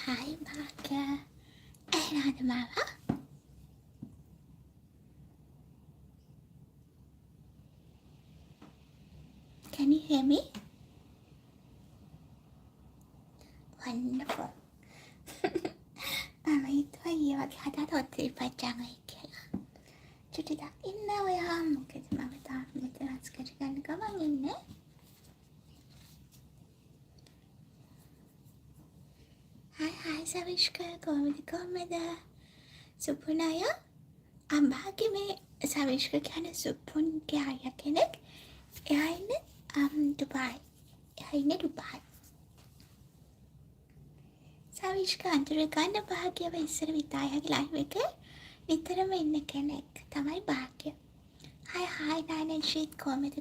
Hi, Baka. And Mama. Can you hear me? Wonderful. හිතුවා ඊයේ වගේ හදා තොත්‍රි පච්චාමයි කියලා. චුට්ටික් ඉන්න ඔයා මොකද මම තාම මෙතන අස්කර ගන්න ගමන් ඉන්නේ. Hi Savishka, කොහමද? සුපුණාය? අම්බාගේ මේ සවිෂ්ක කියන්නේ සුපුන්ගේ අයියා කෙනෙක්. එයා ඉන්නේ දුබායි. එයා ඉන්නේ දුබායි. සවිෂ්ක අඳුර ගන්න භාග්‍යව ඉස්සර විතායගේ ලයිව් එකේ නිතරම ඉන්න කෙනෙක් තමයි භාග්‍ය. Hi නයිනන්ෂීත් කොහමද?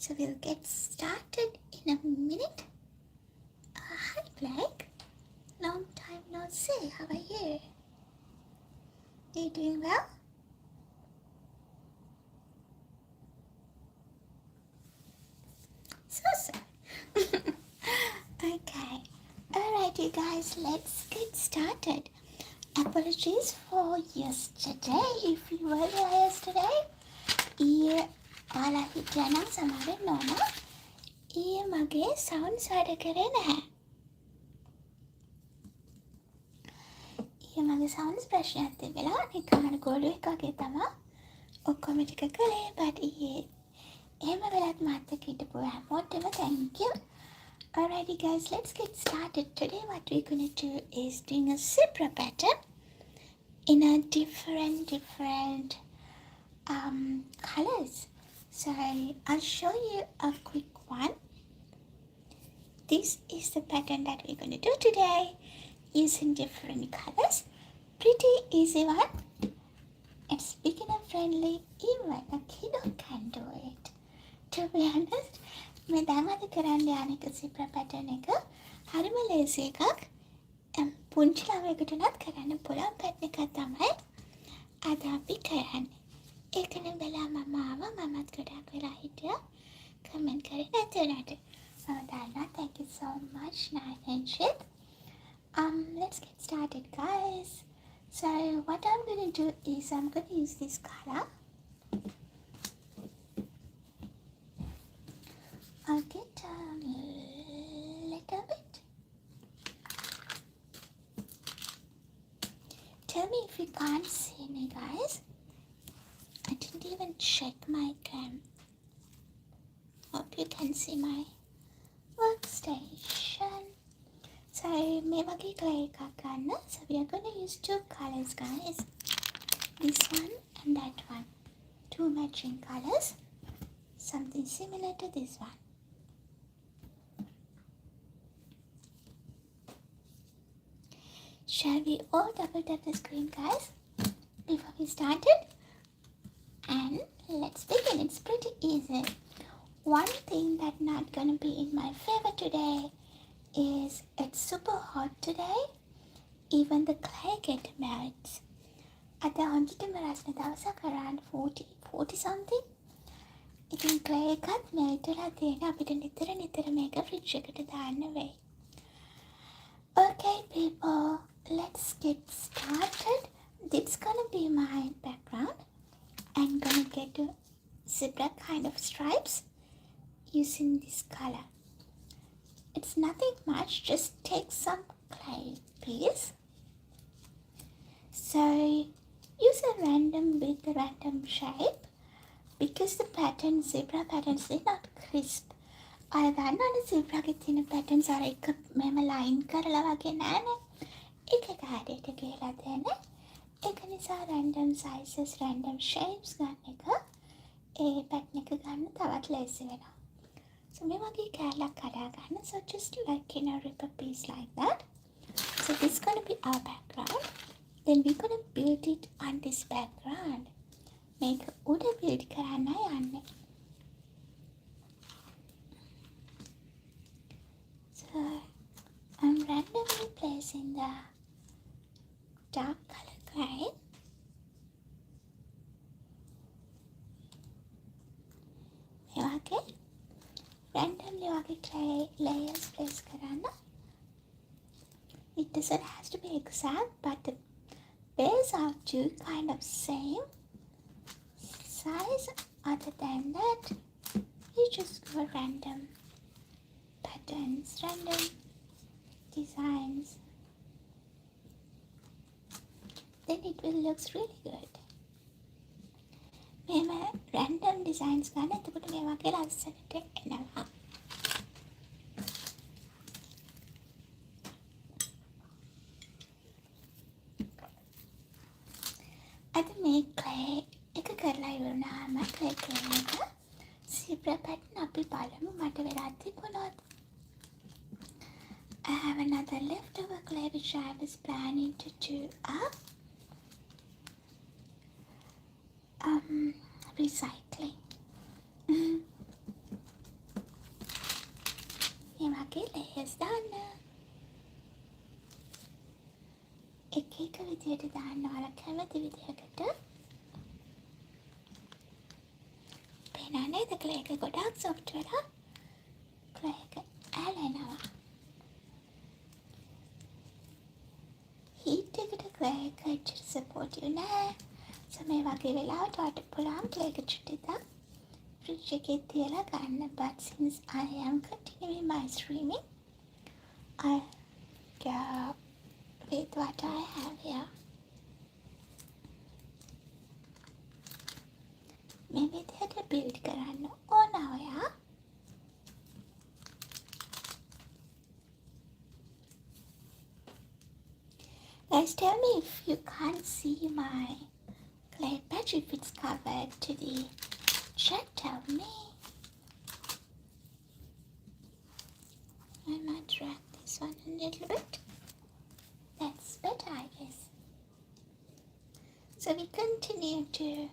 So we'll get started in a minute. Hi Blake. Long time no see. How are you? Are you doing well? So. Okay. Alright you guys, let's get started. Apologies for yesterday. If you were there yesterday. ඔයාලා හිටියා නම් සමහරෙන් නෝනා ඊයේ මගේ sounds වැඩ කරේ නැහැ. ඊයේ මගේ සවුන්ඩ්ස් ප්‍රශ්නයක් තිබිලා නිකන් ගොළුෙක් වගේ තමයි ඔක්කොම ටික කළේ. but ඊයේ එහෙම වෙලත් මාත් එක්ක හිටපු හැමෝටම thank you. Alrighty guys, let's get started. Today what we're gonna do is doing a zebra pattern in a different colors. So I'll show you a quick one. This is the pattern that we're going to do today using different colors. Pretty easy one. It's beginner friendly. Even a kiddo can do it. To be honest, मैं दामाद कराने आने का zebra pattern එක හරිම lazy එකක්. පුංචි ළමයෙකුට උනත් කරන්න පුළුවන් pattern එකක් තමයි අද අපි කරන්නේ. ඒකනේ බලා මමත් ගොඩක් වෙලා හිටියා කමෙන්ට් කරේ නැතුණාට. මම දන්නවා. Thank you so much Nine and shit. Let's get started guys. So what I'm going to do is I'm going to use this color. I'll get a little bit. Tell me if you can't see me guys. I didn't even check my cam. Hope you can see my workstation. So, මේ වගේ clay එකක් ගන්න. So we are going to use two colors guys. This one and that one. Two matching colors. Something similar to this one. Shall we all double tap the screen guys before we started? And let's begin. It's pretty easy. One thing that's not gonna be in my favor today is it's super hot today. Even the clay get melts. At the 100 minutes around 40 something. ඉතින් clay එකත් melt වෙලා තියෙන අපිට නිතර මේක fridge එකට දාන්න වෙයි. Okay people, let's get started. This is gonna be my background. I'm gonna get a zebra kind of stripes using this color. It's nothing much, just take some clay piece. So use a random with a random shape because the zebra patterns, they're not crisp. I දන්නවනේ zebra ගේ තියෙන patterns අර එක මෙහෙම line කරලා වගේ නෑනේ. එක කාඩේට ගිහලා තියෙන්නේ. ඒක නිසා random sizes, random shapes ගන්න එක ඒ pattern එක ගන්න තවත් ලේසි වෙනවා. So මේ වගේ කැලක් හදා ගන්න. So just like rip a piece like that. So this is going to be our background. Then we're going to build it on this background. මේක උඩ build කරන්න යන්නේ. So randomly placing the dark color clay. Randomly clay layers place karana. It doesn't have to be exact, but the base are two kind of same size. Other than that, you just go random patterns, random designs. Then it will look really good. Random designs ගන්න එතකොට මේ වගේ ලස්සනට එනවා. අද මේ clay එක කරලා ඉවරනාම clay එක zebra pattern අපි බලමු මට වෙලා තිබුණොත්. I have another leftover clay which I was planning to do recycling. මේ වගේ layers දාන්න. එක විදියට දාන්න ඔයාලා කැමති විදියකට. පේනවා නේද clay එක ගොඩාක් soft වෙලා clay එක ඇලෙනවා. heat එකට clay එක ඇත්තට supportive නෑ. So මේ වගේ වෙලාවට ඔයාලට පුළුවන් clay එක චුට්ටක් fridge එකේ තියලා ගන්න. But since I am continuing my streaming, I go with what I have here. මේ විදියට build කරන්න ඕන ඔයා. Guys, tell me if you can't see my clay patch, if it's covered to the chat, tell me. I might drag this one a little bit. That's better, I guess. So we continue to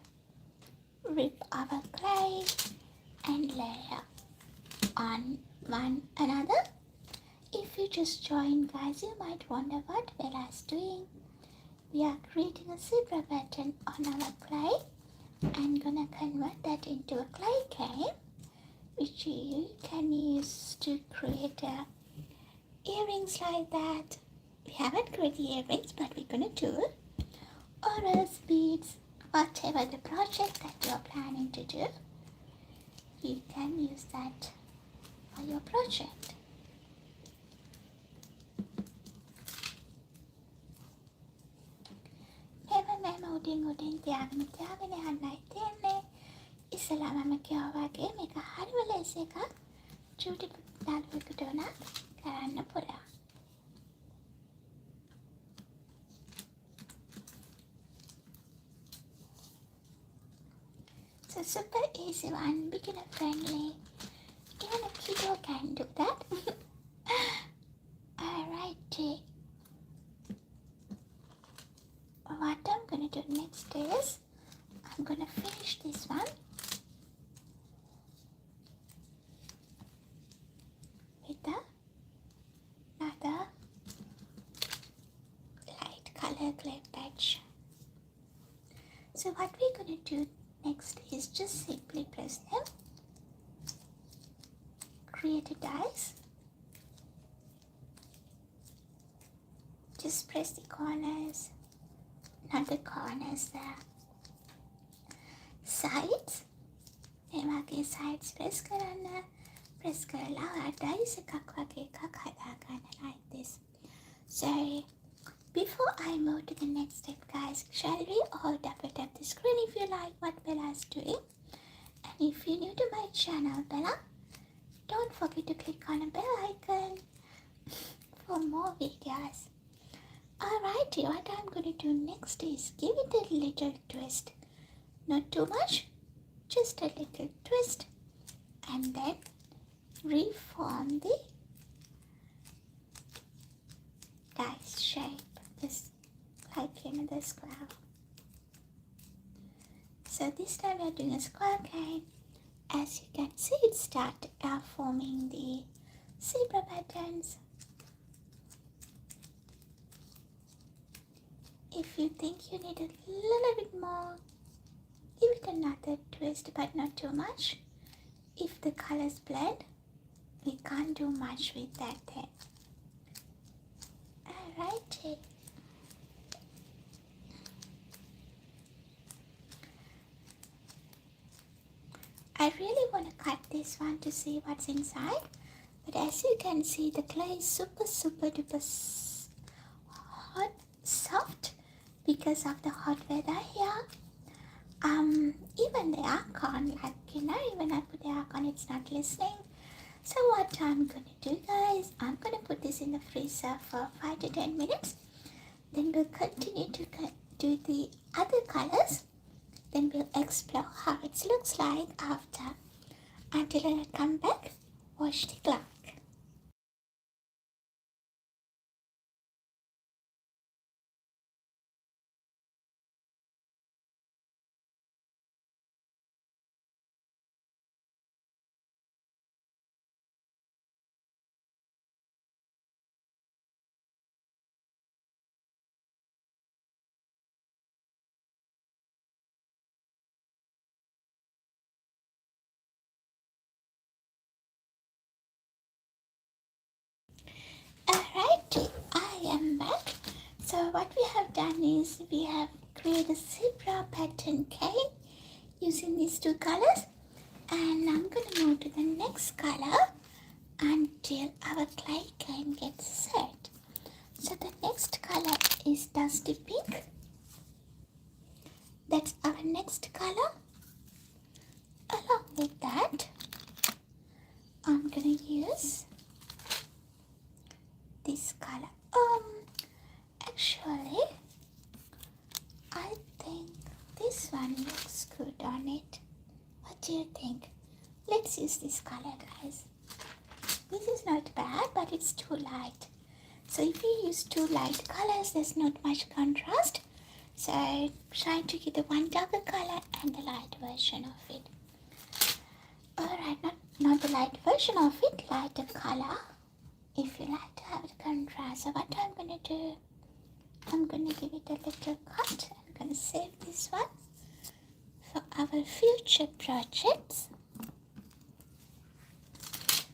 rip our clay and layer on one another. If you just joined, guys, you might wonder what Bella's doing. We are creating a zebra pattern on our clay and gonna convert that into a clay game, which you can use to create earrings like that. We haven't created earrings, but we're gonna do it. Or else beads, whatever the project that you're planning to do, you can use that for your project. උඩින් තියාගෙන යන්නයි තියෙන්නේ. ඉස්සලා මම කිව්වා වගේ මේක හරිම ලේසි එකක්. චූටි දරුවෙකුට උනත් කරන්න පුළුවන්. So super easy one, beginner friendly. Even a kiddo can do that. Alright. What I'm gonna do next is I'm gonna finish this one with another light color clay patch. So what we're gonna do next is just simply press them, create a dice, just press the corners, not the corners, the sides. මේ වගේ sides press කරන්න. press කරලා dice එකක් වගේ එකක් හදාගන්න like this. So before I move to the next step, guys, shall we all double tap the screen if you like what Bella is doing? And if you're new to my channel, Bella, don't forget to click on the bell icon for more videos. Alright, what I'm going to do next is give it a little twist. Not too much, just a little twist. And then reform the dice shape. This, like the square. So this time we're doing a square cane. As you can see, it started forming the zebra patterns. If you think you need a little bit more, give it another twist, but not too much. If the colors blend, we can't do much with that then. Alright. I really want to cut this one to see what's inside. But as you can see, the clay is super duper hot, soft because of the hot weather here. Even the aircon, even I put the aircon, it's not listening. So what I'm gonna do, guys, I'm gonna put this in the freezer for 5 to 10 minutes. Then we'll continue to do the other colors. Then we'll explore how it looks like after. Until I come back, watch the clock. Alright, I am back. So what we have done is we have created a zebra pattern cane using these two colors, and I'm going to move to the next color until our clay cane gets set. So the next color is dusty pink. That's our next color. Along with that, I'm going to use this color. Actually, I think this one looks good on it. What do you think? Let's use this color, guys. This is not bad, but it's too light. So if you use two light colors, there's not much contrast. So I try to get the one darker color and the light version of it. Alright, not the light version of it, lighter color. If you like to have the contrast. So what I'm going to do, I'm going to give it a little cut. I'm going to save this one for our future projects.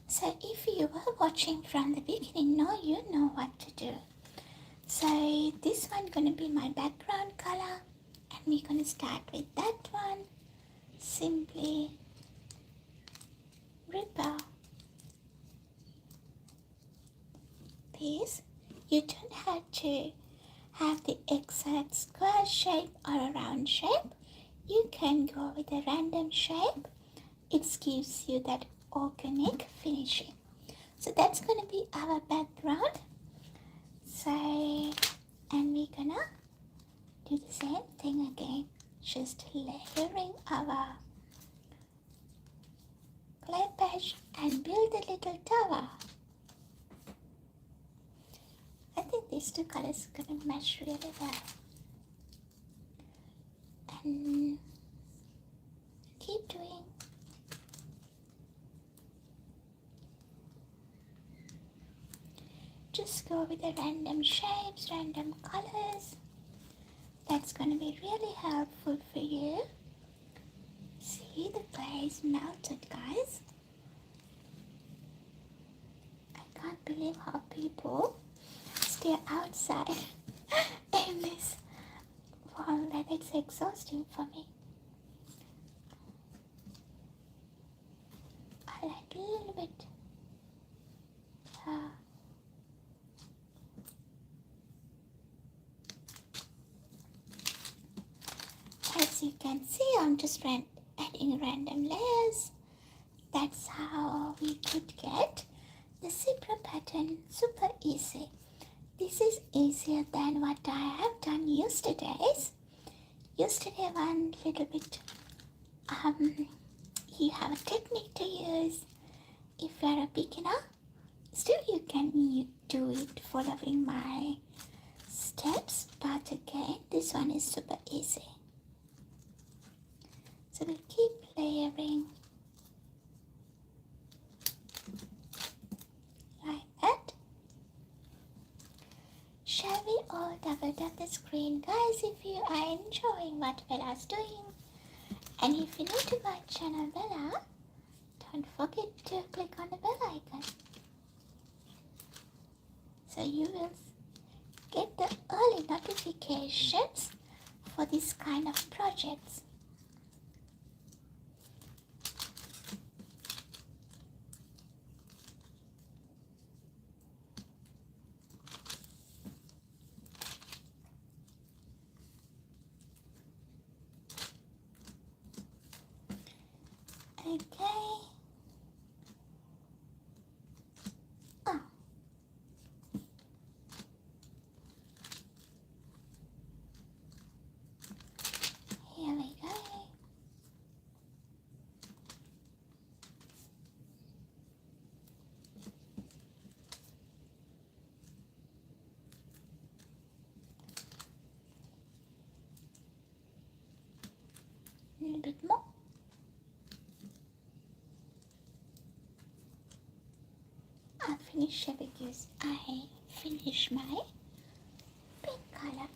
So if you were watching from the beginning, now you know what to do. So this one going to be my background color, and we're going to start with that one. Simply ripple this. You don't have to have the exact square shape or a round shape. You can go with a random shape. It gives you that organic finishing. So that's going to be our background. So, and we're gonna do the same thing again, just layering our clay patch and build a little tower. I think these two colors are gonna match really well. And keep doing. Just go with the random shapes, random colors. That's going to be really helpful for you. See, the clay is melted, guys. I can't believe how people stay outside in this warm weather. It's exhausting for me. I like a little bit. As you can see, I'm just adding random layers. That's how we could get the zebra pattern super easy. This is easier than what I have done yesterday's. Yesterday one little bit, you have a technique to use. If you're a beginner, still you can do it following my steps, but again, this one is super easy. So we'll keep layering like that. Shall we all double tap the screen, guys, if you are enjoying what Bella's doing. And if you're new to my channel, Bella, don't forget to click on the bell icon so you will get the early notifications for this kind of projects. Okay. Oh. Here we go. A little bit more. I'll finish it because I finished my pink color.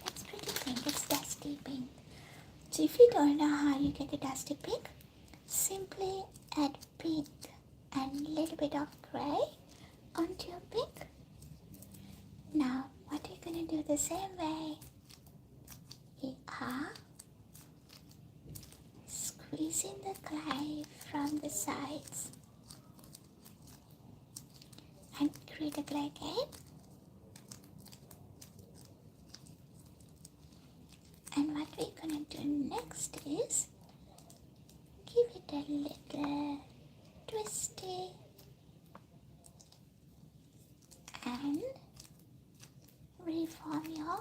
It's pretty pink, it's dusty pink. So if you don't know how you get a dusty pink, simply add pink and a little bit of grey onto your pink. Now what we're going to do the same way, we are squeezing the clay from the sides and create a clay again. And what we're going to do next is give it a little twisty and reform your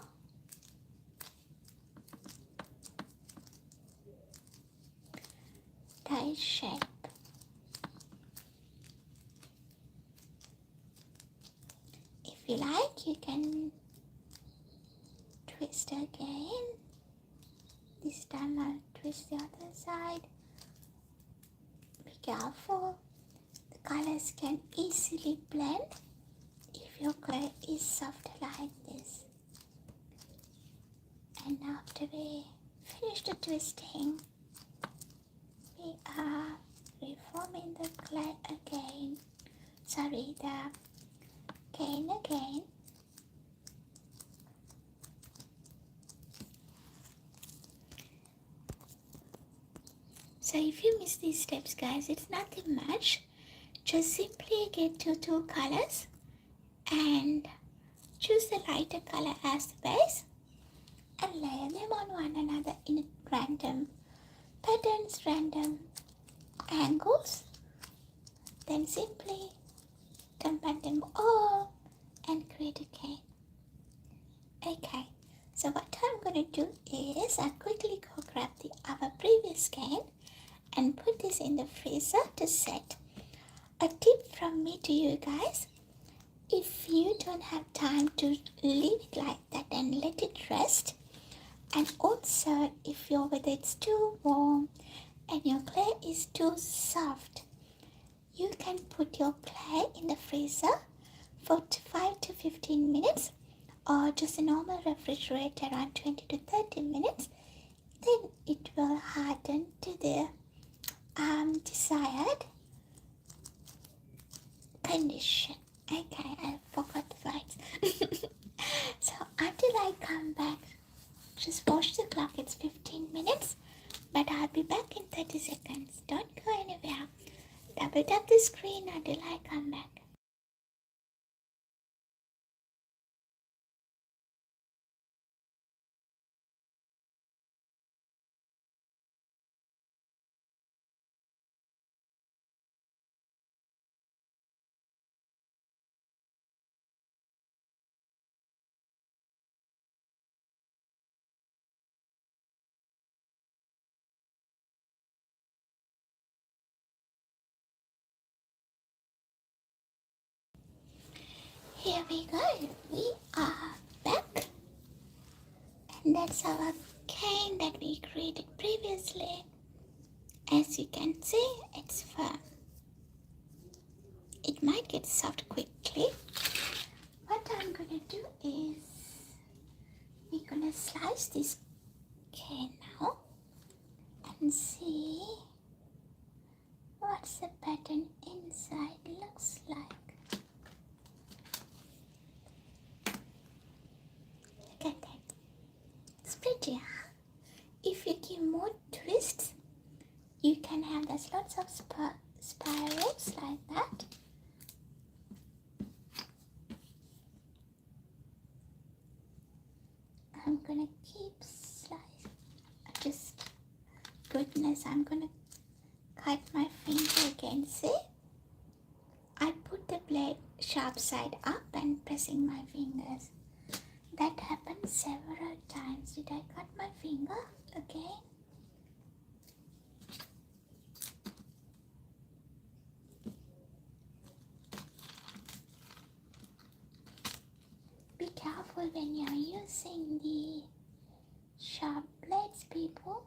die shape. If you like, you can twist again. This time I'll twist the other side. Be careful, the colors can easily blend if your clay is soft like this. And after we finish the twisting, we are reforming the clay again. Sorry, the cane again. So if you miss these steps, guys, it's nothing much. Just simply get two colors and choose the lighter color as the base and layer them on one another in random patterns, random angles. Then simply combine them all and create a cane. Okay, so what I'm going to do is I'll quickly go grab our previous cane and put this in the freezer to set. A tip from me to you guys, if you don't have time to leave it like that and let it rest, and also if your weather is too warm and your clay is too soft, you can put your clay in the freezer for 5 to 15 minutes or just a normal refrigerator around 20 to 30 minutes. Then it will harden to the desired condition. Okay, I forgot the words. So until I come back, just watch the clock. It's 15 minutes, but I'll be back in 30 seconds. Don't go anywhere. Double tap the screen until I come back. Here we go. We are back. And that's our cane that we created previously. As you can see, it's firm. It might get soft quickly. What I'm going to do is slice this cane now and see what's the pattern inside looks like. Look at that. It's pretty, huh? If you give more twists, you can have there's lots of spirals like that. I'm gonna keep slicing. Just goodness, I'm gonna cut my finger again. See? I put the blade sharp side up and pressing my fingers. That happened several times. Did I cut my finger again? Be careful when you're using the sharp blades, people.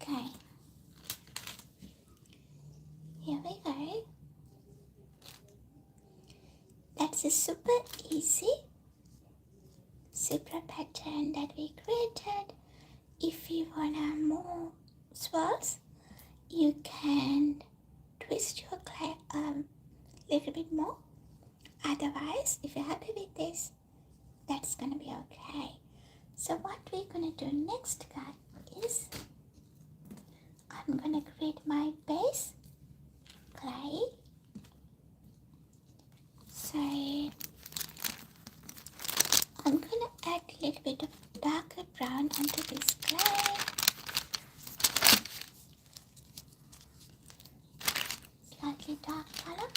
Okay. Here we go. That's a super easy zebra pattern that we created. If you wanna more swirls, you can twist your clay a little bit more. Otherwise, if you're happy with this, that's gonna be okay. So what we're gonna do next, guys, is I'm gonna create my base clay. So I'm gonna add a little bit of darker brown onto this clay. Slightly dark color.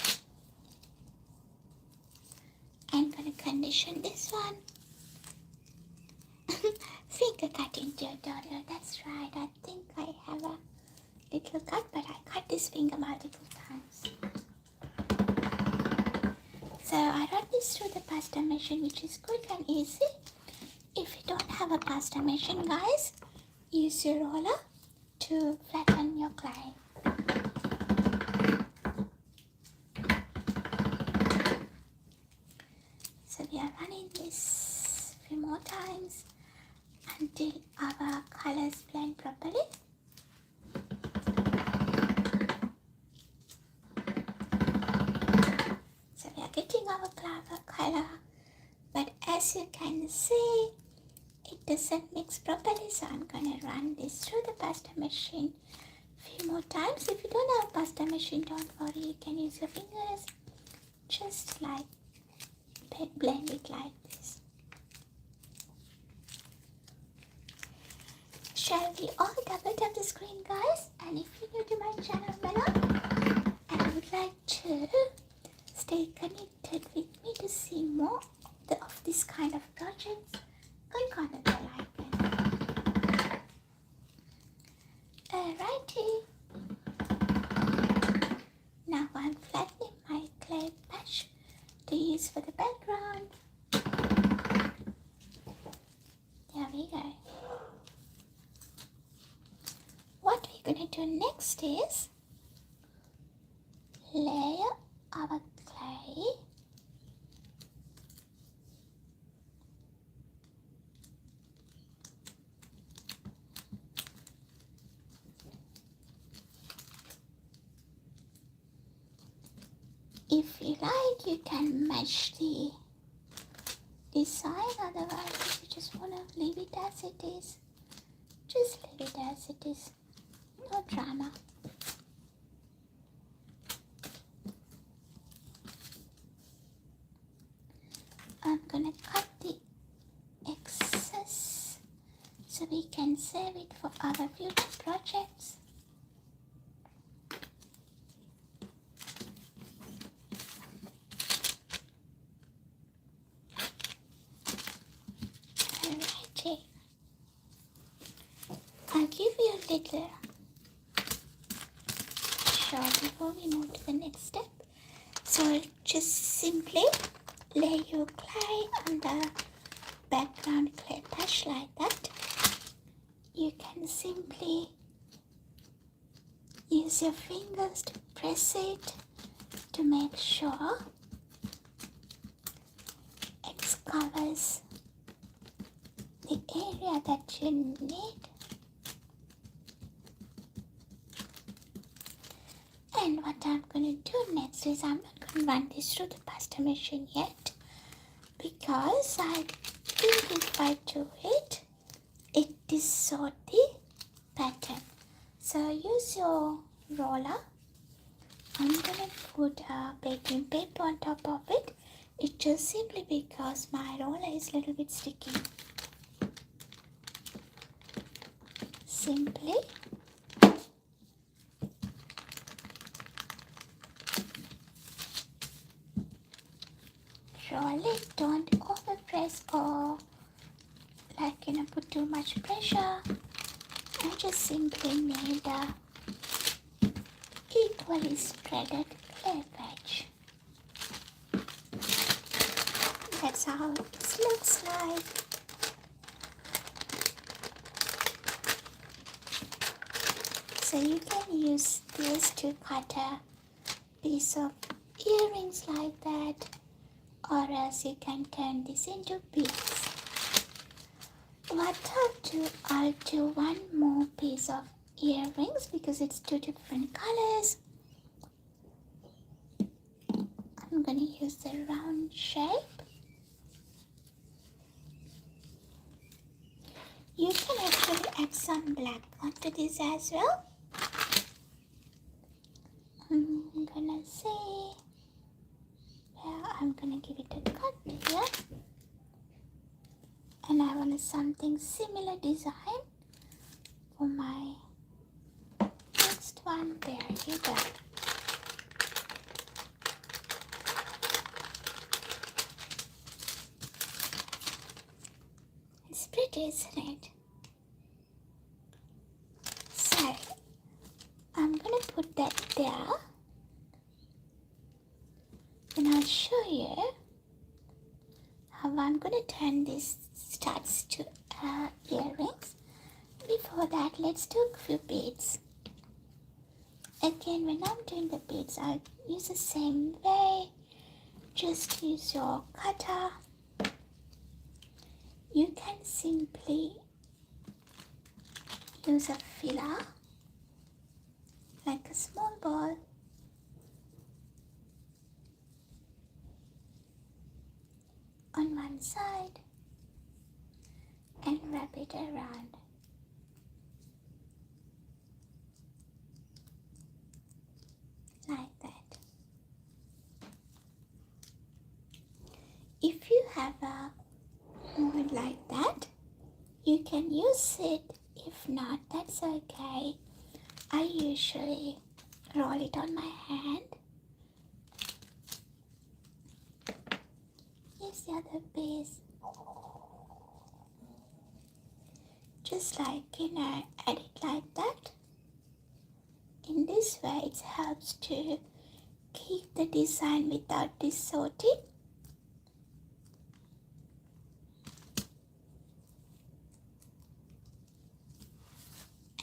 I'm gonna condition this one. Finger cutting tutorial, that's right. I think I have a little cut, but I cut this finger multiple times. So I run this through the pasta machine, which is quick and easy. If you don't have a pasta machine, guys, use your roller to flatten your clay. So we are running this a few more times until our colors blend properly. So we are getting our color, but as you can see, it doesn't mix properly. So I'm gonna run this through the pasta machine a few more times. If you don't have a pasta machine, don't worry, you can use your fingers. Just like blend it like this. Shall we all double tap the screen, guys? And if you're new to my channel, below, and would like to stay connected with me to see more of this kind of projects, click on the bell icon. Alrighty. Now I'm flattening my clay patch to use for the background. There we go. What we're gonna do next is layer our clay if you like, you can match the design. Otherwise, if you just want to leave it as it is, just leave it as it is. No drama. I'm gonna cut the excess so we can save it for other future projects. Alrighty. I'll give you a little show before we move to the next step. So just simply lay your clay on the background clay patch like that. You can simply Use your fingers to press it to make sure it covers the area that you need. And what I'm going to do next is I'm not going to run this through the pasta machine yet, because I think if I do it, it distorts the pattern. So use your roller. I'm going to put a baking paper on top of it. It's just simply because my roller is a little bit sticky. Simply roll it, don't overpress or put too much pressure. I just simply made a equally spreaded clay patch. That's how it looks like. So you can use this to cut a piece of earrings like that, or else you can turn this into beads. What I'll do one more piece of earrings because it's two different colors. I'm going to use the round shape. You can actually add some black onto this as well. I'm gonna see. I'm gonna give it a cut here. And I want something similar design for my next one. There you go. It's pretty, isn't it? So I'm gonna put that there, and I'll show you how I'm gonna turn these studs to earrings. Before that, let's do a few beads. Again, when I'm doing the beads, I'll use the same way. Just use your cutter. You can simply use a filler, like a small ball, on one side and wrap it around. Like that. If you have a mold like that, you can use it. If not, that's okay. I usually roll it on my hand. Use the other piece. Just add it like that. In this way, it helps to keep the design without distorting.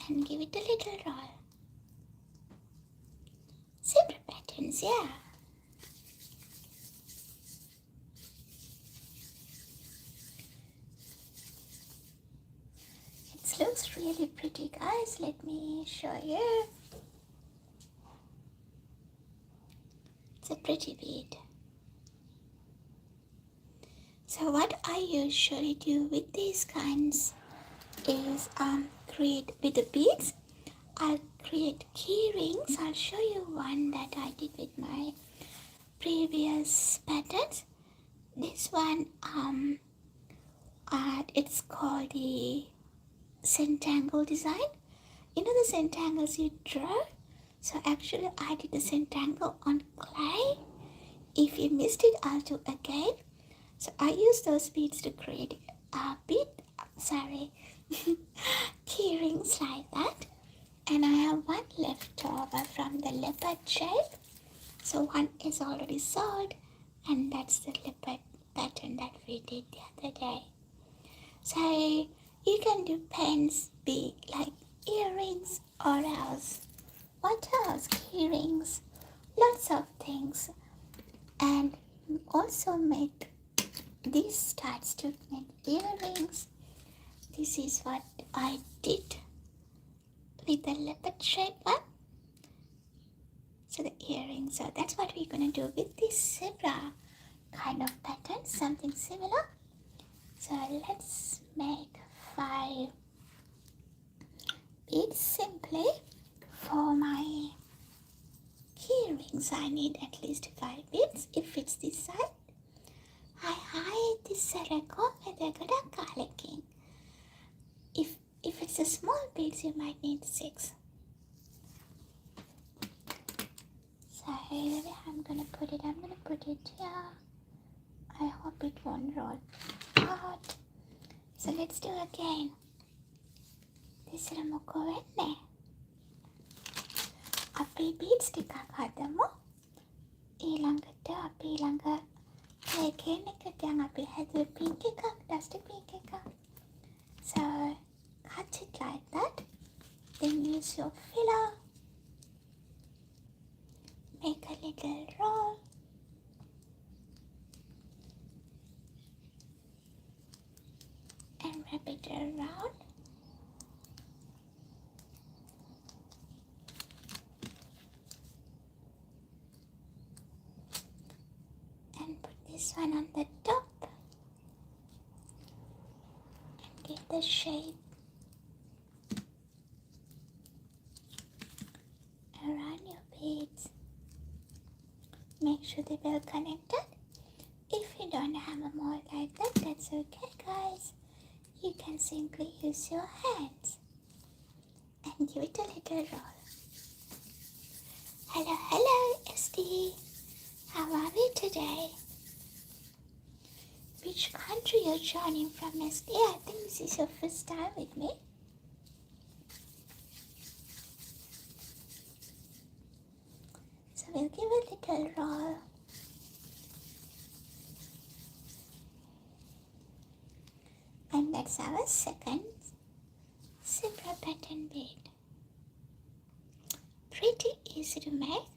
And give it a little roll. Zebra patterns, yeah. It looks really pretty, guys. Let me show you. It's a pretty bead. So what I usually do with these kinds is create with the beads. I'll create key rings. I'll show you one that I did with my previous patterns. This one it's called the centangle design. You know the centangles you draw? So actually I did the centangle on clay. If you missed it, I'll do again. So I use those beads to create key rings like that. And I have one left over from the leopard shape. So one is already sold, and that's the leopard pattern that we did the other day. So you can do pens, be like earrings, or else what else? Keyrings, lots of things. And also make these starts to make earrings. This is what I did with the leopard shape one. So the earrings, so that's what we're gonna do with this zebra kind of pattern, something similar. So let's make 5 beads simply. For my key rings I need at least 5 beads. If it's this side, I hide this silicone with a good garlicking. If it's a small beads, you might need 6. So I'm gonna put it here. I hope it won't roll out. So let's do again. This is a අපි beads ටිකක් හදමු. ඊළඟට අපි ළඟ මේකෙන් එක දැන් අපි හැදුවේ pink එකක්, dusty pink එකක්. So cut it like that. Then use your filler. Make a little roll. And wrap it around. This one on the top and give the shape around your beads. Make sure they're well connected. If you don't have a mold like that, that's okay, guys. You can simply use your hands and give it a little roll. Hello, SD. How are we today? Which country you're joining from, SD? I think this is your first time with me. So we'll give a little roll. And that's our second zebra pattern bead. Pretty easy to make.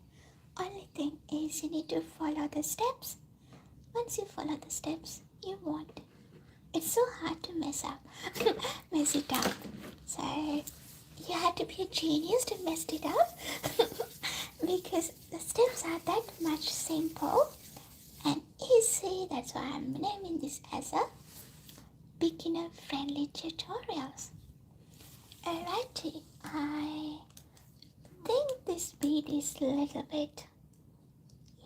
Only thing is you need to follow the steps. Once you follow the steps, you won't. It's so hard to mess it up. So you have to be a genius to mess it up because the steps are that much simple and easy. That's why I'm naming this as a beginner friendly tutorials. Alrighty, I think this bead is a little bit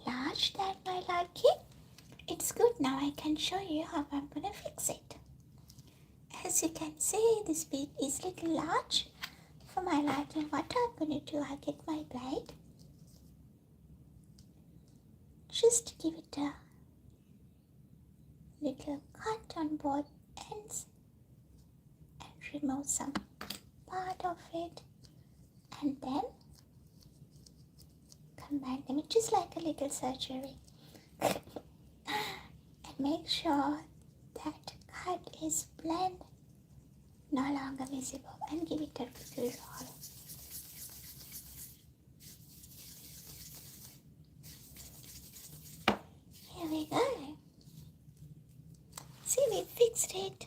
large than my liking. It's good. Now I can show you how I'm gonna fix it. As you can see, this bead is a little large for my liking. What I'm gonna do, I get my blade, just give it a little cut on both ends and remove some part of it, and then combine them. It's just like a little surgery. And make sure that cut is blend, no longer visible, and give it a little roll. Here we go. See, we fixed it.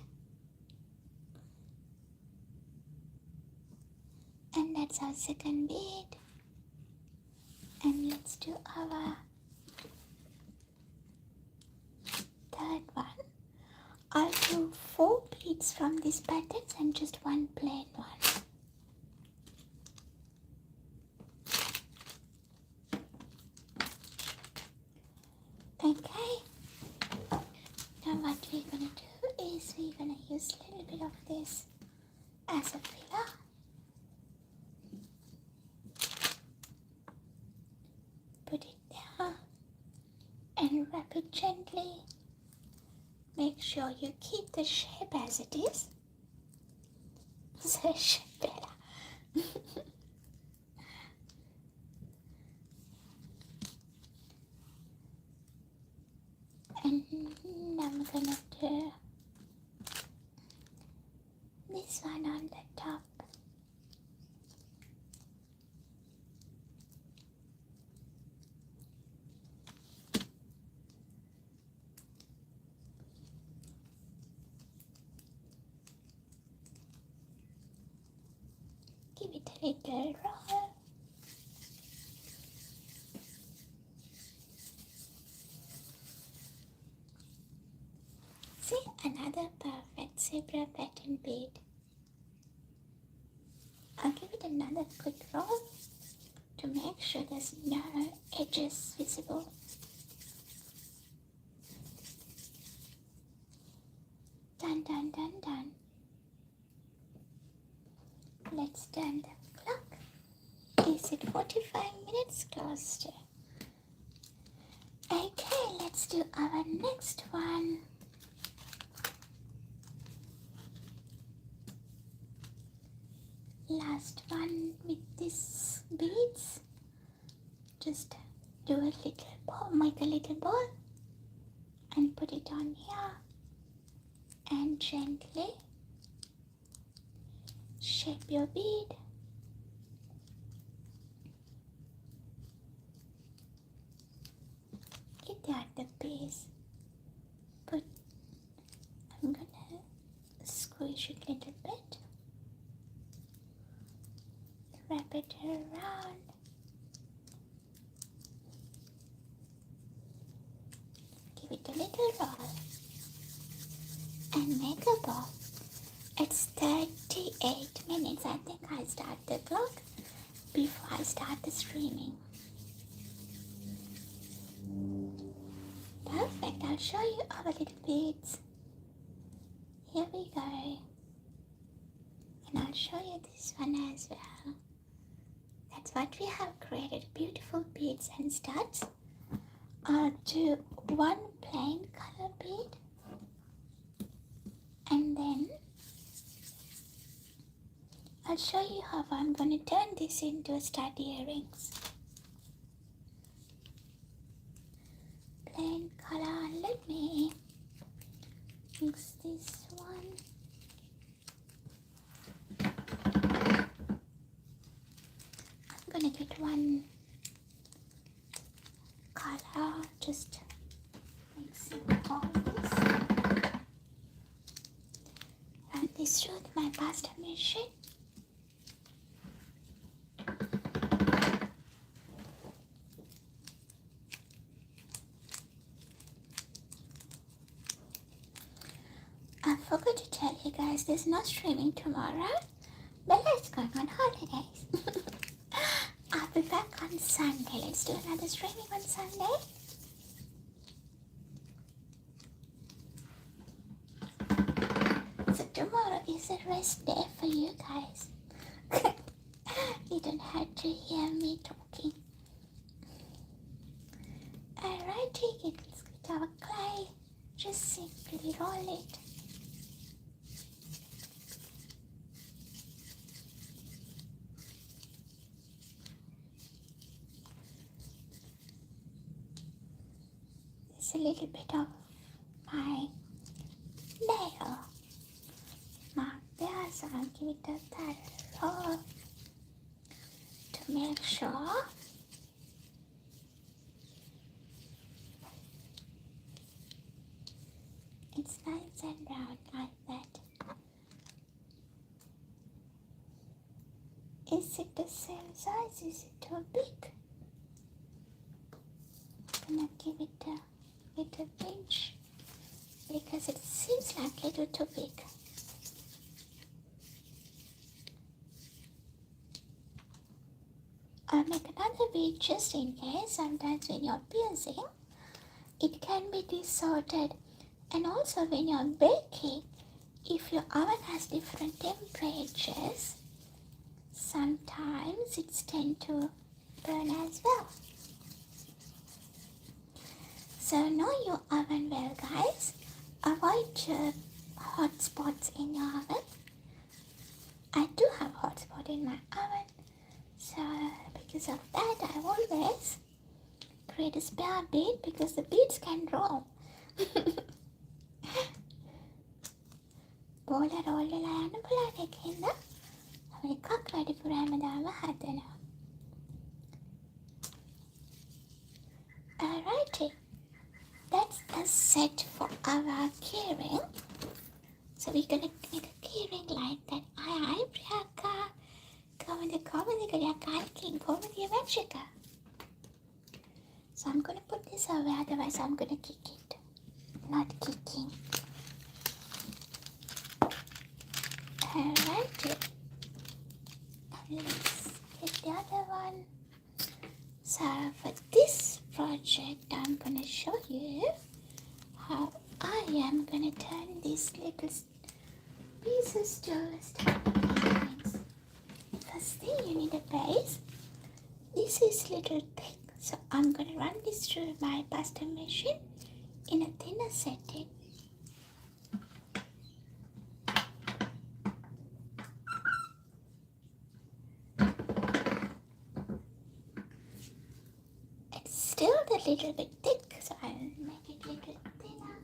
And that's our second bead. And let's do our third one. I'll do 4 beads from these patterns and just 1 plain one. Okay. Now what we're gonna do is we're gonna use a little bit of this as a filler. Put it there and wrap it gently. Make sure you keep the shape as it is. So better. And I'm gonna do this one on the top. little roll. See, another perfect zebra pattern bead. I'll give it another good roll to make sure there's no edges visible. Done, done, done, done. Let's turn the clock. Is it 45 minutes? Close to. Okay, let's do our next one. Last one with these beads. Just do a little ball, make a little ball and put it on here and gently shape your bead. Get at the base. I'm gonna squish it a little bit. Wrap it around. Give it a little roll and make a ball. It's 38 minutes. I think I start the clock before I start the streaming. Perfect. I'll show you our little beads. Here we go. And I'll show you this one as well. That's what we have created. Beautiful beads and studs. I'll do one plain color bead. And then I'll show you how I'm going to turn this into a stud earrings. Plain color. Let me mix this one. I'm going to get one color. Just mixing all this. Run this through my pasta machine. I forgot to tell you guys, there's no streaming tomorrow. Bella's going on holidays. I'll be back on Sunday. Let's do another streaming on Sunday. So tomorrow is a rest day for you guys. You don't have to hear me talking. Alright, let's get our clay. Just simply roll it. There's a little bit of my nail mark there, so I'll give it a third roll to make sure it's nice and round like that. Is it the same size? Is it too big? I'm gonna give it a little pinch because it seems like a little too big. I'll make another bead just in case. Sometimes when you're piercing, it can be distorted. And also when you're baking, if your oven has different temperatures, sometimes it's tend to burn as well. So know your oven well, guys. Avoid hot spots in your oven. I do have hot spot in my oven, so because of that I always create a spare bead because the beads can roll. බෝල roll වෙලා යන්න පුළුවන් එකකින්ද එකක් වැඩිපුර හැමදාම හදනවා. Alrighty, that's a set for our keyring. So we're gonna make a keyring like that. Hi Priyanka, go So I'm going to put this away, otherwise I'm going to kick it. Not kicking. Alright. Let's get the other one. So for this project, I'm going to show you how I am going to turn these little pieces to things. First thing, you need a base. This is little thick, so I'm going to run this through my pasta machine in a thinner setting. It's still a little bit thick, so I'll make it a little thinner.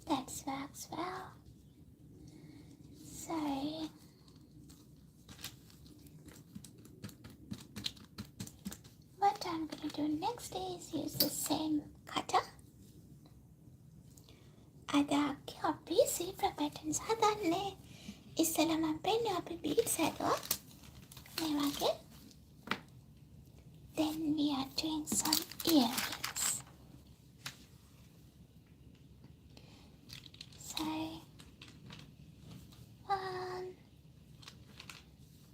That works well. So what I'm going to do next is use the same cutter. අද අපි zebra patterns හදන්නේ. ඉස්සෙල්ලා මම පෙන්නේ අපි beads හැදුවා. මේ වගේ. Then we are doing some earrings. So 1,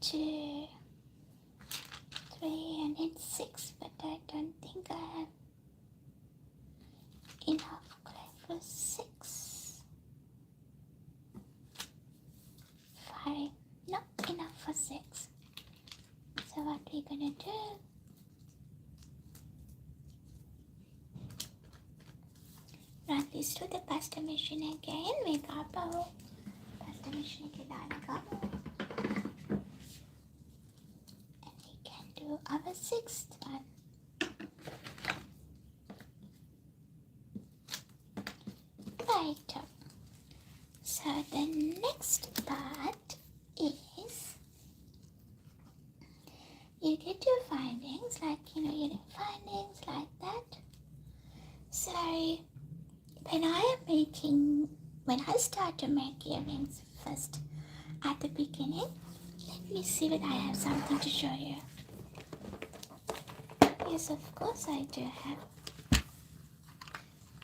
2, 3, and it's 6, but I don't think I have enough clay for 6. 5, not enough for 6. So what we're gonna do, run this to the pasta machine again. We got our pasta machine again. And we can do our 6th one. Right. So the next part is you get your findings, like you do findings like that. So when I start to make earrings first at the beginning, let me see whether I have something to show you. Yes, of course I do have.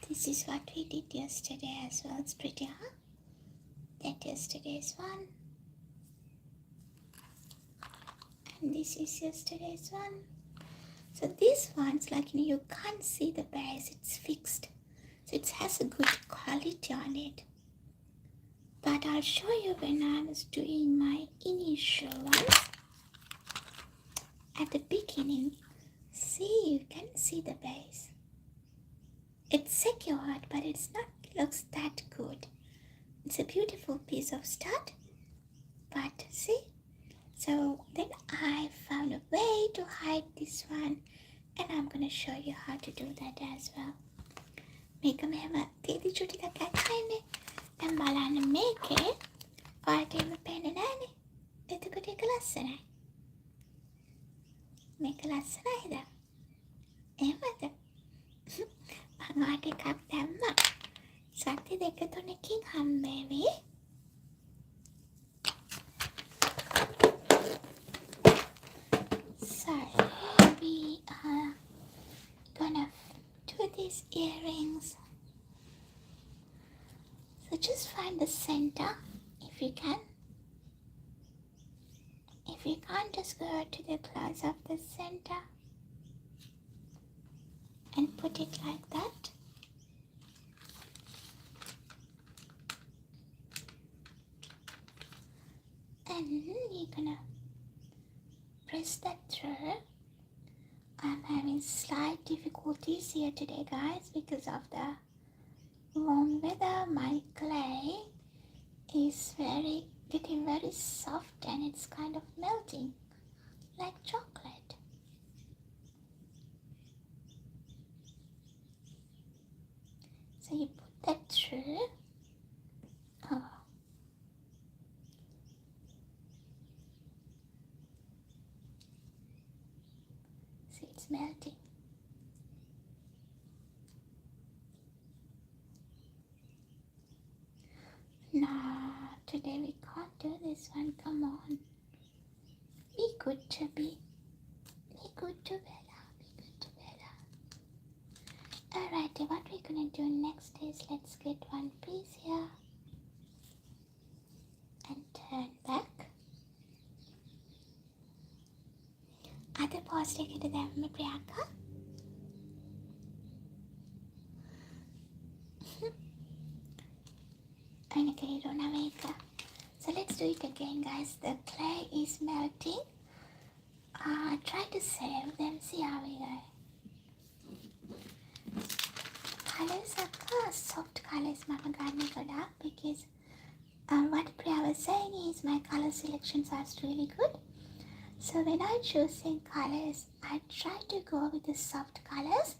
This is what we did yesterday as well. It's pretty, huh? That yesterday's one. And this is yesterday's one. So this one's like, you can't see the base. It's fixed. So it has a good quality on it. But I'll show you when I was doing my initial ones. At the beginning, see, you can see the base. It's secured, but it's not looks that good. It's a beautiful piece of stud, but see? So then I found a way to hide this one, and I'm going to show you how to do that as well. මේක මෙහෙම තේදි චුටි ටිකක් අයින්නේ. දැන් බලන්න මේකේ ඔයාලට එහෙම පේන්නේ නැහනේ. එතකොට ඒක ලස්සනයි. මේක ලස්සනයිද? එහෙමද? මම ඔයාලට එකක් දැම්මා. සති දෙක තුනකින් හම්බෙවි. So we are gonna do these earrings. So just find the center if you can. If you can't, just go to the close of the center and put it like that. And you're gonna press that through. I'm having slight difficulties here today, guys, because of the warm weather. My clay is getting very soft and it's kind of melting like chocolate. So you put that through. Oh. See, it's melting. Now this one. Come on. Be good to me. Be good to Bella. Be good to Bella. Alrighty, what we're gonna do next is let's get one piece here and turn back. Ada post එකට දැම්ම Priyanka. So let's do it again, guys. The clay is melting. Try to save them. See how we go. Colors are soft colors, Mama Gani Goda, because what Priya was saying is my color selections are really good. So when I'm choosing colors, I try to go with the soft colors.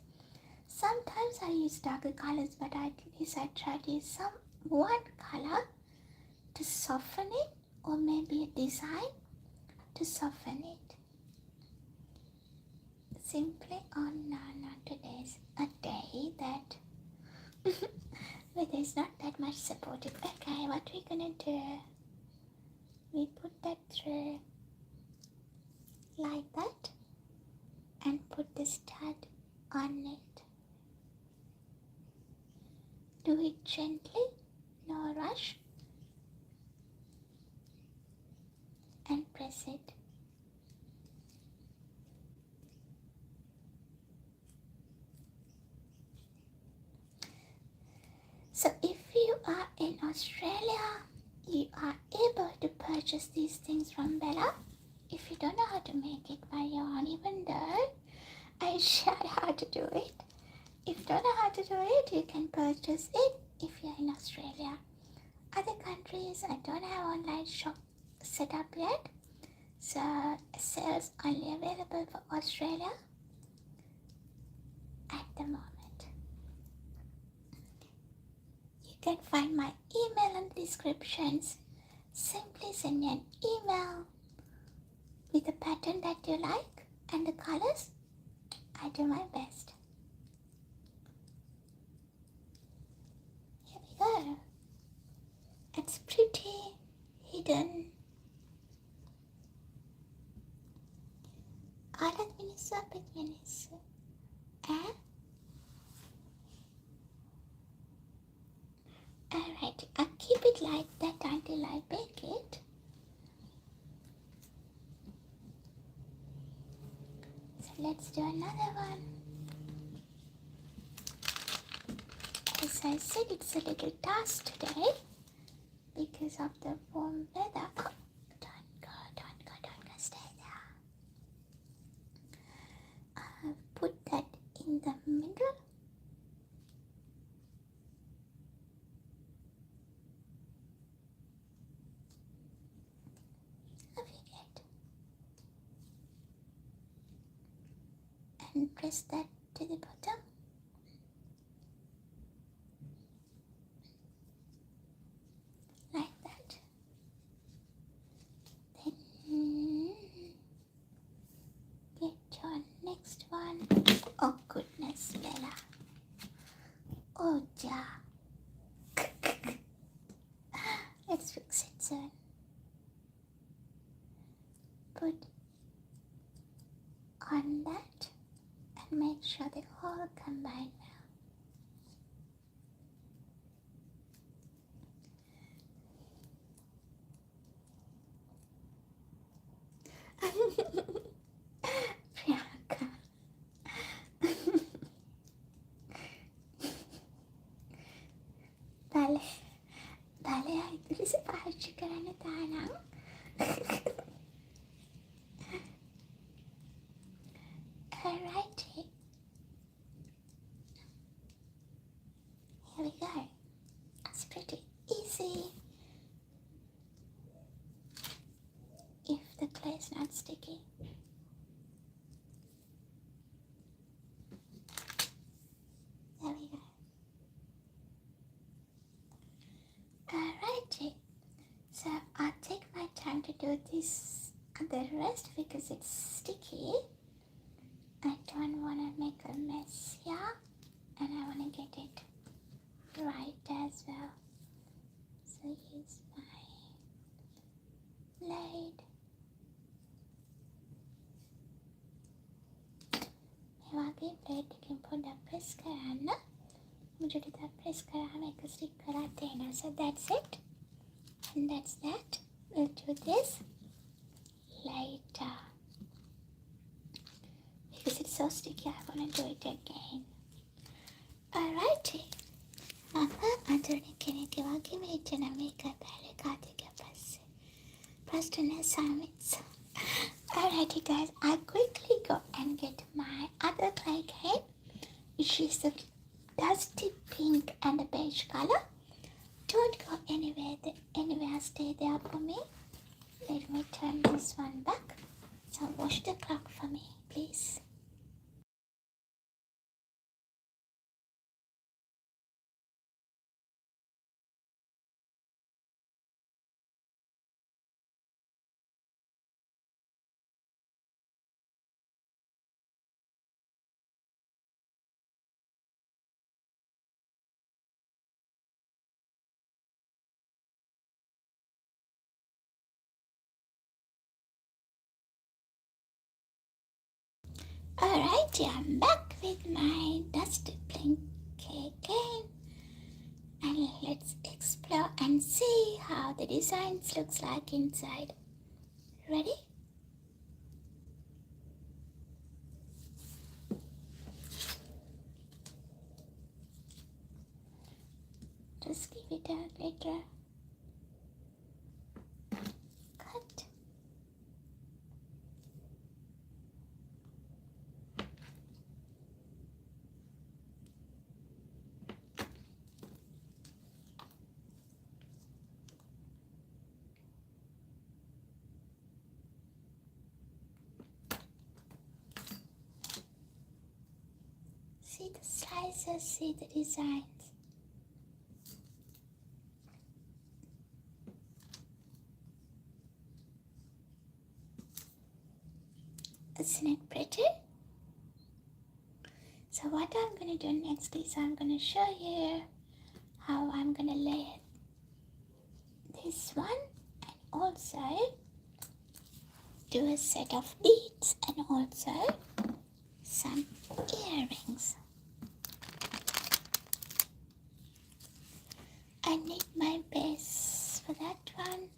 Sometimes I use darker colors, but at least I try to use one color to soften it, or maybe a design to soften it. Simply on not today's a day that where there's not that much supported. Okay, what we're gonna do, we put that through like that and put the stud on it. Do it gently, no rush, and press it. So if you are in Australia, you are able to purchase these things from Bella. If you don't know how to make it by your own, even though I shared how to do it, if you don't know how to do it, you can purchase it if you're in Australia. Other countries, I don't have online shop set up yet, so sales only available for Australia at the moment. You can find my email in the descriptions. Simply send me an email with the pattern that you like and the colors. I do my best. Here we go. It's pretty hidden. Alat minisu apit minisu. Alright, I'll keep it like that until I bake it. So let's do another one. As I said, it's a little task today because of the warm weather. Oh, don't go, stay there. I'll put that in the middle. And press that to the bottom. Like that. Then get your next one. Oh goodness, Bella. Oh ja. Let's fix it soon. Put on that. Make sure they all combine well. Priyanka. Bale itu bisa pahaji kerana tanang. Alrighty. Here we go. It's pretty easy if the clay is not sticky. There we go. Alrighty. So I'll take my time to do this the rest because it's sticky. I don't want to make a mess here, and I want to get it right as well. So use my blade. මේ වගේ blade එකෙන් පොඩ්ඩක් press කරන්න. මුජට press කරාම එක stick කරලා තියෙනවා. So that's it. And that's that. We'll do this later. Because it's so sticky, I want to do it again. Alrighty. Mama, අඳුරේ කෙනෙක් වගේ මෙච්චර මේක බැලේ කාතික පස්සේ. Preston assignments. Alrighty guys, I quickly go and get my other clay cane, which is the dusty pink and a beige color. Don't go anywhere, stay there for me. Let me turn this one back. So wash the clock for me, please. Alright, I'm back with my dusty pink cane, and let's explore and see how the designs looks like inside. Ready? Just give it a little cut. See the slices, see the designs. Isn't it pretty? So what I'm going to do next is I'm going to show you how I'm going to lay this one, and also do a set of beads and also some earrings. I need my base for that one,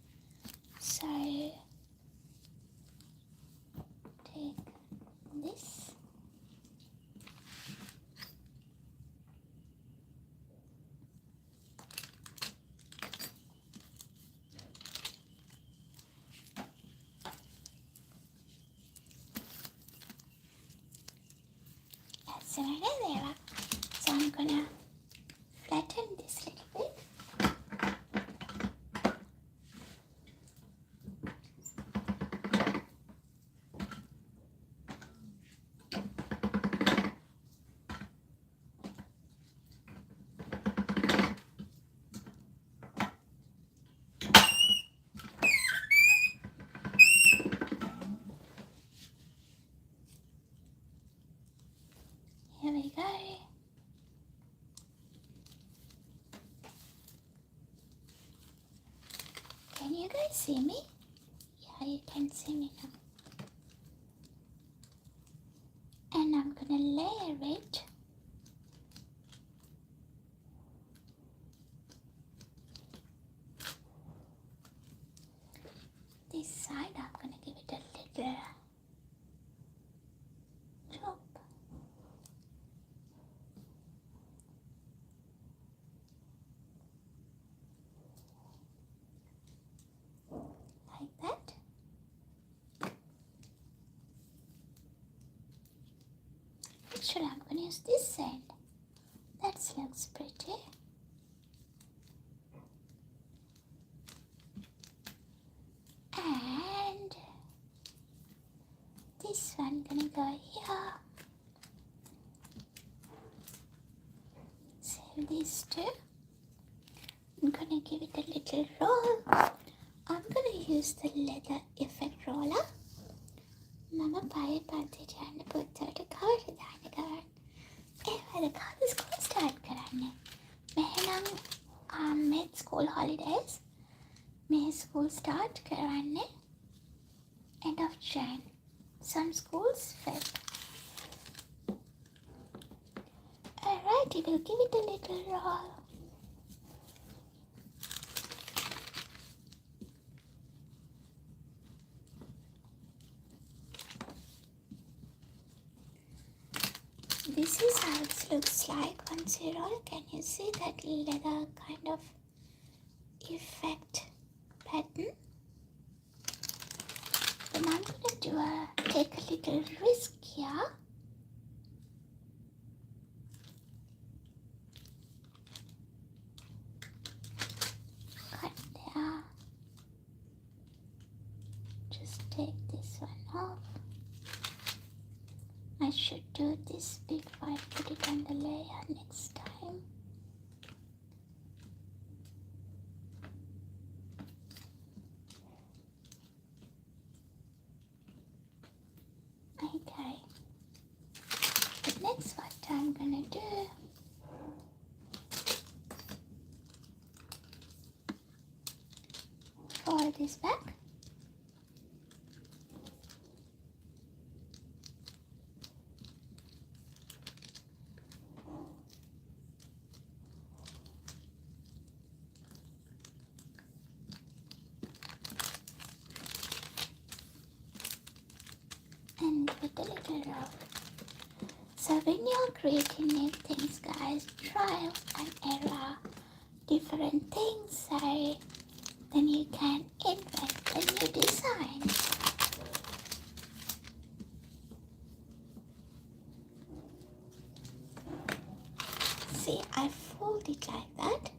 so take this. That's right there. So I'm gonna flatten this little bit. Here we go. Can you guys see me? Yeah, you can see me now. And I'm gonna layer it this side. I'm gonna give it a little chop. Like that. Actually, I'm going to use this end. That looks pretty. And this one gonna go here. Save these two. I'm gonna give it a little roll. I'm gonna use the leather effect roller. Mama pie pathite and put the colour දාන්න ගන්න. ඒ වල කාලේ school start කරන්නේ. මෙහෙනම් mid school holidays. May school start කරන්නේ end of Jan. Some schools Feb. Alright, we will give it a little roll. This is how it looks like once you roll. Can you see that leather kind of effect pattern? Then I'm going to take a little risk here. Cut there. Just take this one off. I should do this before I put it on the layer next time. Okay. But next what I'm gonna do, fold this back. And put a little roll. So when you're creating new things, guys, trial and error, different things, so then you can invent a new design. See, I fold it like that.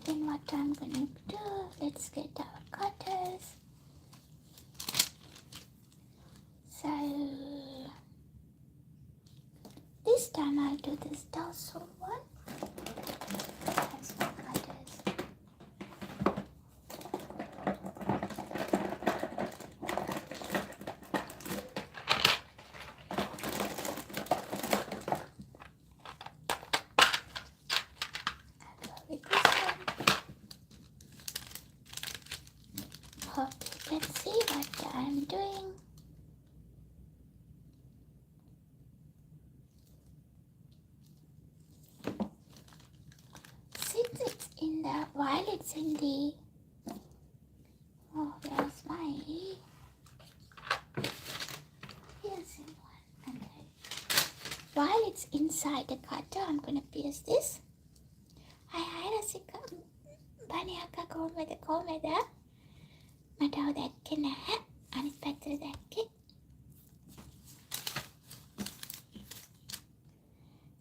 Then what I'm gonna do, let's get our cutters. So this time I'll do this dorsal one. That's my cutters. I'll go with this one. Hope you can see what I'm doing. While it's in the, oh, where's my, here's one, okay. While it's inside the cutter, I'm gonna pierce this. I රසික බණයක් කොහොමද මට දැක්කේ නැහැ අනිත් පැත්තට දැක්කේ.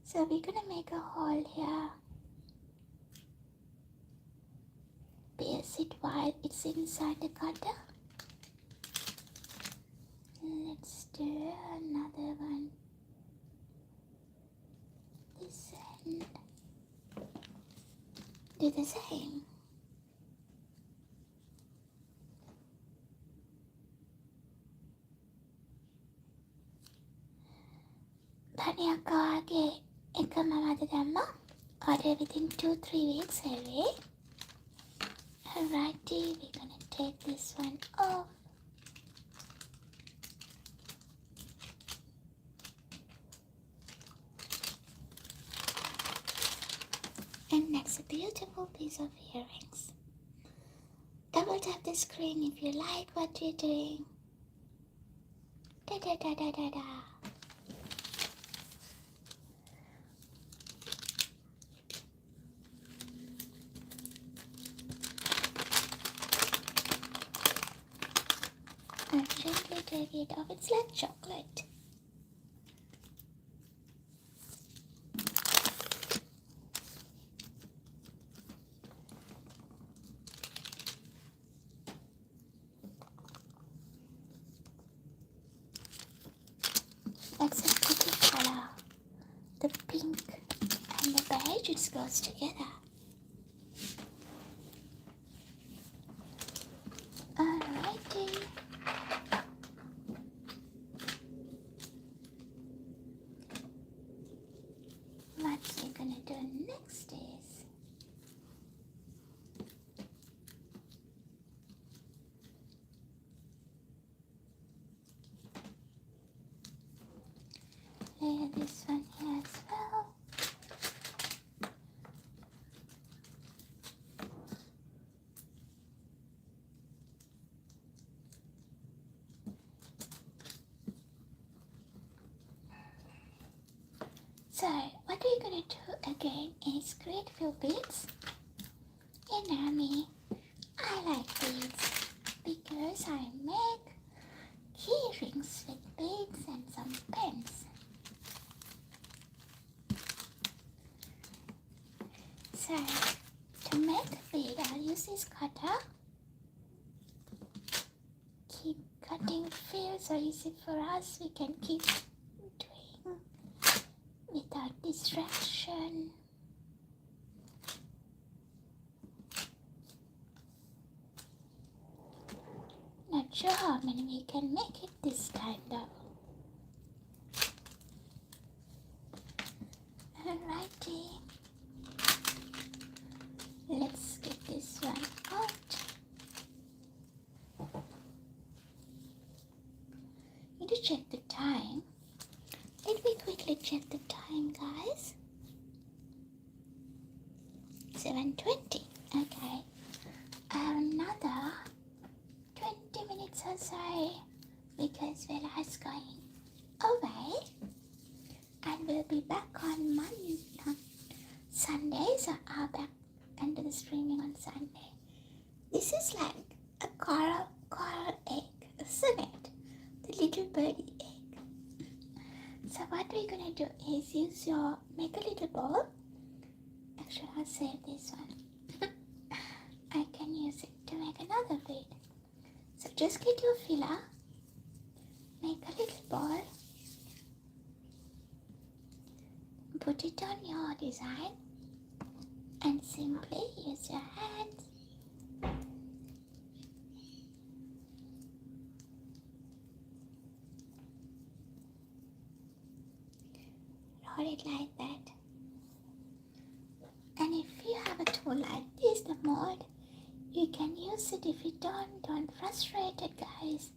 So we're gonna make a hole here. Pierce it while it's inside the cutter. Let's do another one. This end. Do the same. ධනියක්කාගේ එක මම අද දැම්මා. Order within 2-3 weeks away. Alrighty, we're gonna take this one off. And that's a beautiful piece of earrings. Double tap the screen if you like what you're doing. Da da da da da da. And gently take it off. It's like chocolate. That's a pretty color. The pink and the beige, it goes together. Alrighty. What we're gonna do next is this one here as well. So what we're going to do again is create few beads. You know me, I like beads because I make key rings with beads and some pens. So to make the bead, I'll use this cutter. Keep cutting, feels so easy for us. We can keep doing without distraction. Not sure how many we can make it this time though. Alrighty. Let's get this one out. Need to check the time. Let me quickly check the time, guys. 7:20. Okay. Another 20 minutes or so because Bella's going away, and we'll be back on Sunday, so I'll back and do the streaming on Sunday. This is like a coral egg, isn't it? The little birdie egg. So what we're gonna do is make a little ball. Actually, I'll save this one. I can use it to make another bead. So just get your filler, make a little ball, put it on your design, and simply use your hands. Roll it like that. And if you have a tool like this, the mold, you can use it. If you don't frustrate it, guys,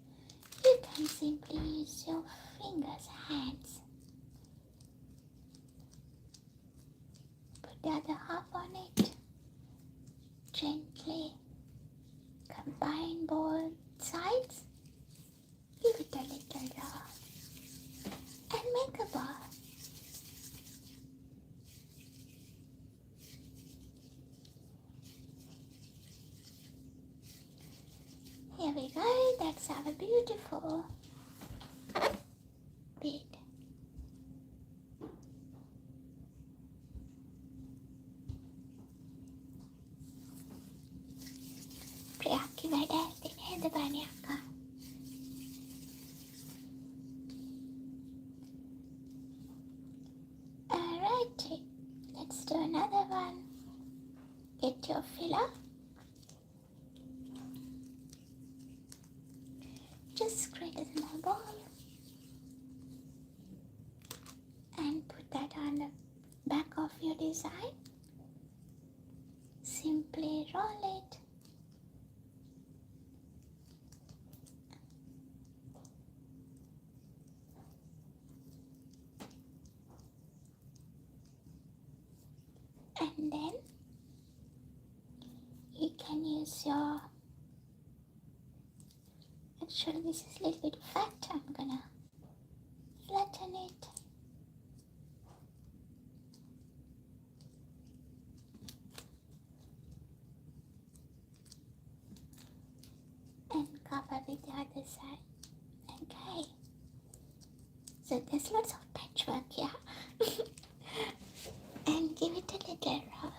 you can simply use your fingers, hands. Put the other half on it. Gently combine both sides. Give it a little love and make a ball. Here we go, that's our beautiful bead. Priaki වැඩ නේද බණියක්කා. Alrighty, let's do another one. Get your filler. Just create a small ball and put that on the back of your design. Simply roll it. And then you can use your, actually this is a little bit fat, I'm gonna flatten it. And cover with the other side. Okay. So there's lots of patchwork here. And give it a little roll.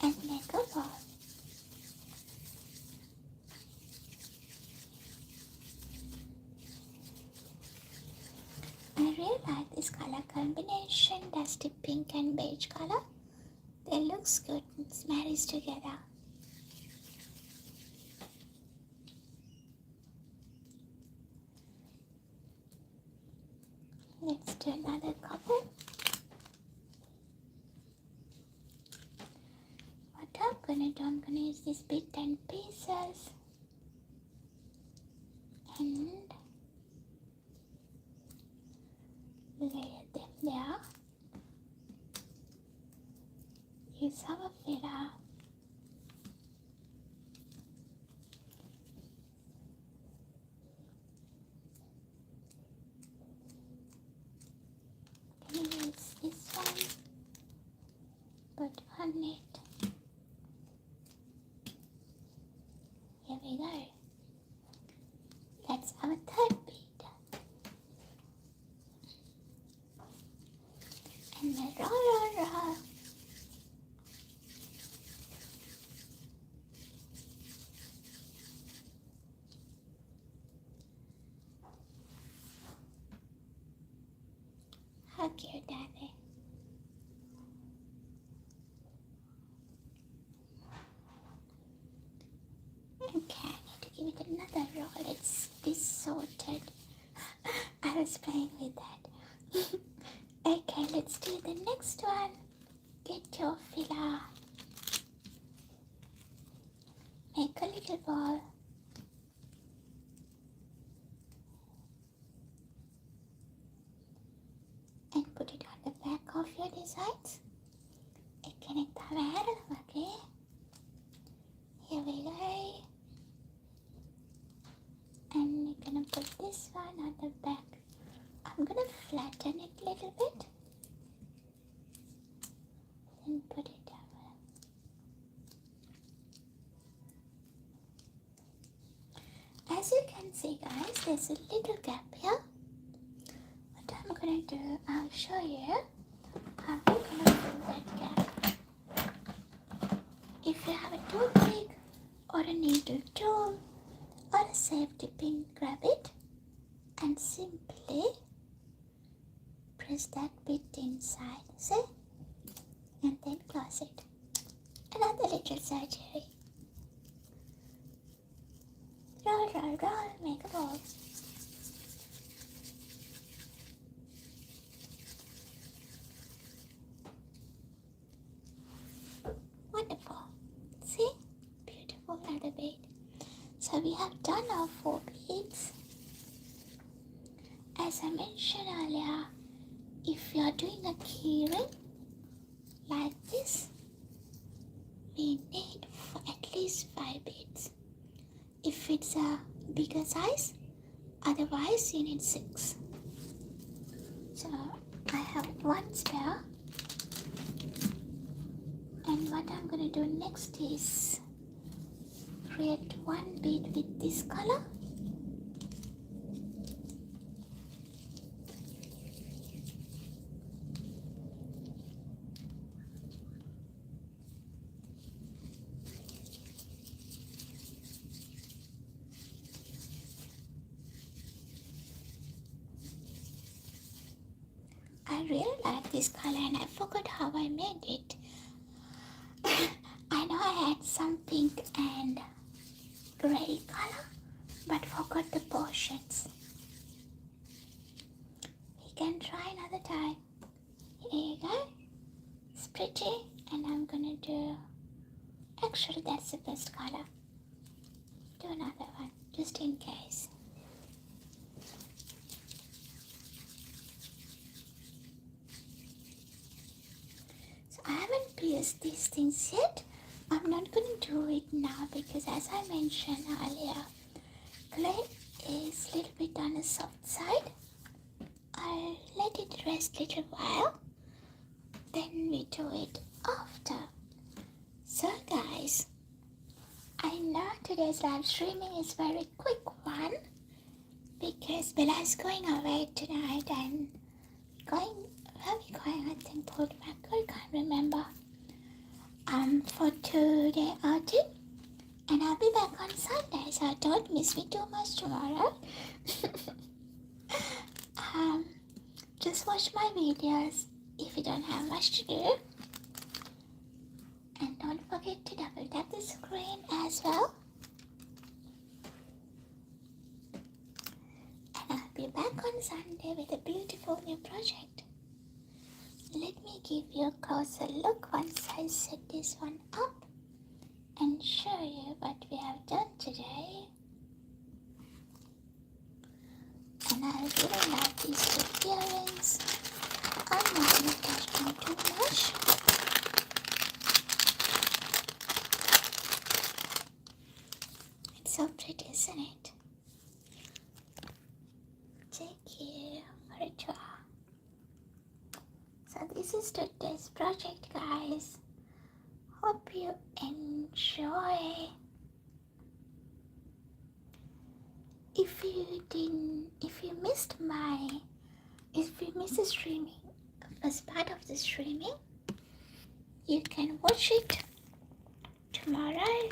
And make a ball. I really like this color combination, dusty pink and beige color. They looks good, it marries together. Let's do another couple. What I'm gonna use this bit and pieces and lay is our filler. Can you use this one? Put on it. Here we go. That's our third bead. And we'll roll. How cute are they? Okay, I need to give it another roll. It's distorted. I was playing with that. Okay, let's do the next one. Get your filler. Make a little ball. And put it on the back of your designs. Okay. Here we go. And we're gonna put this one on the back. I'm gonna flatten it a little bit. Then put it over. As you can see, guys, there's a little gap here. What I'm gonna do, I'll show you how we're gonna fill that gap. If you have a toothpick or a needle tool or a safety pin, grab it and simply press that bit inside, see? And then close it. Another little surgery. Roll, make a ball. Wonderful. See? Beautiful leather bead. So we have done our 4 beads. As I mentioned earlier, if you are doing a keyring like this, we need for at least 5 beads. If it's a bigger size, otherwise you need 6. So I have 1 spare. And what I'm going to do next is create 1 bead with this color. I really like this color and I forgot how I made it. I know I had some pink and grey color, but forgot the portions. You can try another time. Here you go. It's pretty, and I'm gonna do. Actually, that's the best color. Do another one, just in case. So I haven't pierced these things yet. I'm not going to do it now because, as I mentioned earlier, clay is a little bit on the soft side. I'll let it rest a little while, then we do it after. So guys, I know today's live streaming is a very quick one because Bella is going away tonight and where are we going? I think Port Macquarie, I can't remember. For 2-day outing, and I'll be back on Sunday, so don't miss me too much tomorrow. Just watch my videos if you don't have much to do, and don't forget to double tap the screen as well. And I'll be back on Sunday with a beautiful new project. Let me give you a closer look once I set this one up and show you what we have done today. And I really like these 2 earrings. I'm not going to touch them too much. so pretty, isn't it? Take you for a tour. So this is today's project, guys. Hope you enjoy. If you missed the streaming, first part of the streaming, you can watch it tomorrow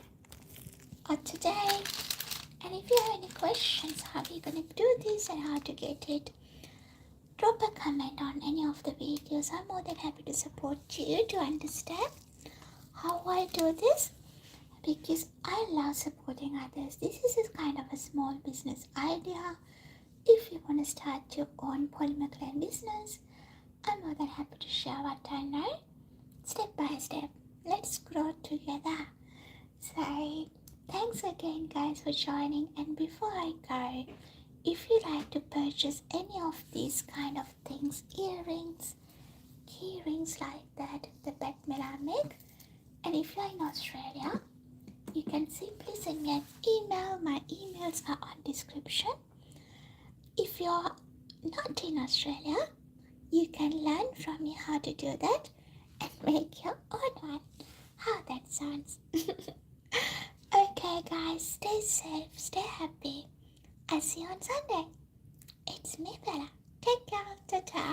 or today. And if you have any questions how you're gonna do this and how to get it, drop a comment on any of the videos. I'm more than happy to support you to understand how I do this, because I love supporting others. This is a kind of a small business idea. If you want to start your own polymer clay business, I'm more than happy to share what I know, step by step. Let's grow together. So thanks again, guys, for joining. And before I go, if you like to purchase any of these kind of things, earrings, key rings like that, the Batmela make, and if you're in Australia, you can simply send me an email. My emails are on description. If you're not in Australia, you can learn from me how to do that and make your own one. How that sounds. Okay, guys, stay safe, stay happy. I'll see you on Sunday. It's me, Bella. Take care. Ta-ta.